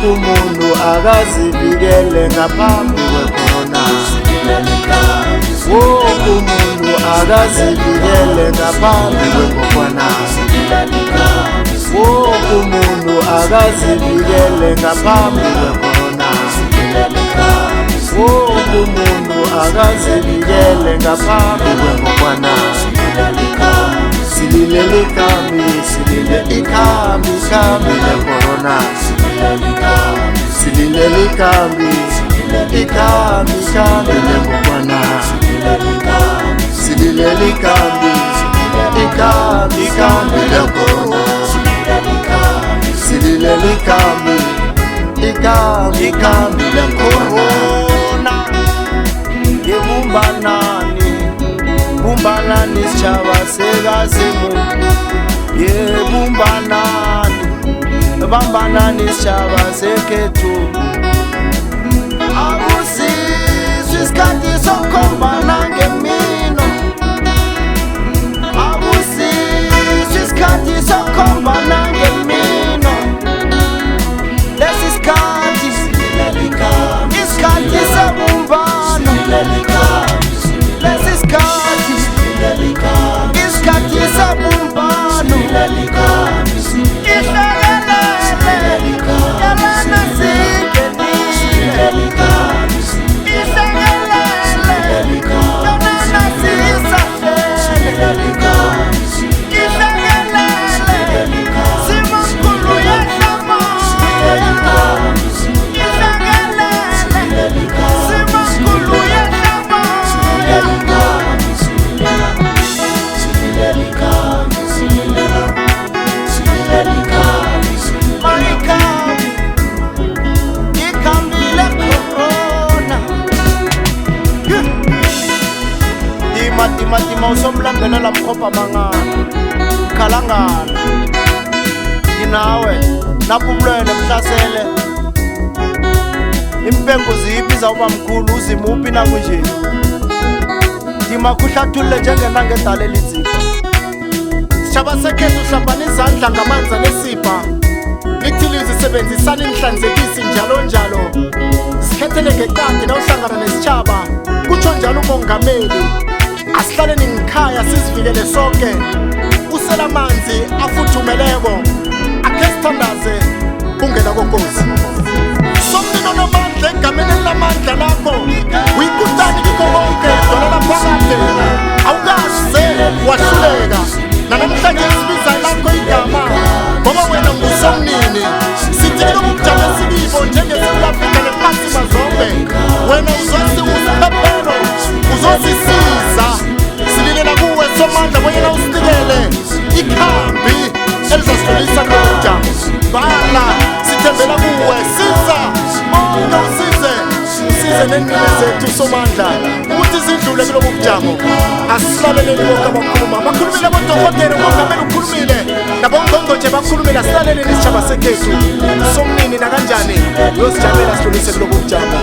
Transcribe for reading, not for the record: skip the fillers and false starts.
umuntu akazivikele ngaphambi kwekhona. Wonke umuntu akazivikele ngaphambi kwekhona. Wonke umuntu akazivikele ngaphambi kwekhona. Wonke umuntu akazivikele ngaphambi kwekhona. Silile likhambi, silile ikhambi, ikhambi lecorona. Silile likhambi, ikhambi, ikhambi lecorona. Silile likhambi, ikhambi, ikhambi lecorona. Silile likhambi, ikhambi, ikhambi lecorona. Yebumbanani, bumbanani sitjhaba sekazimu. Yebumbanani, bambanani sitjhaba sekhethu. Akusizwe isikhathi sokukhombana ngemino. Akusizwe isikhathi sokukhombana ngemino. Lesi sikhathi isikhathi sebumbano. Lesi sikhathi isikhathi sebumbano. Ihlekelele yabana singenile. Ihlekelele yabana sisahlele. Ihlekelele simamkhulu yehlamoya. Ihlekelele simamkhulu yehlamoya. Tima usomlandela la mkhopa mangana khalangana inawe napumlwele mhlasele impengo ziphi zawuba mkhulu uzimuphi nakunje. Tima kuhlathulule njengenangedala elizipha. Sitshaba sekhethu hlambana izandla ngamanzi anesipha. Lithi lizisebenzisana inhlanzekisi njalo njalo. Sikhethele ngeqadi nawuhlangana nesitshaba. Kutsho njalo umongameli. Asihlaleni ngikhaya sizivikele sonke. Usela amanzi afuthumeleko. Akhe sithandaze ungena konkosi. Somnino nomandla egameni elamandla lakho. Uyikutani kikho konke dolela phakade. Awukaze wahluleka. Namhlanje sibiza lakho igama ngoba wena ngusomnini. Sithi lokujama esibibo njengeSouth Africa nephansi mazombe. Wena uzosiphephelo, uzosisiza. Sililela kuwe somandla wena usinikele ikhambi elizosidlulisa kulobujamo. Bala sithembela kuwe, siza bonke usize nenini zethu somandla ukuthi sidlule kulobu bujamo. Asilaleleni bonke abakhuluma, bakhulumile abodokotela, umongameli ukhulumile, nabongqongqotjhe bakhulumile. Asilaleleni isitjhaba sekhethu somnini nakanjani uyosijamela sidlulise kulobu bujamo.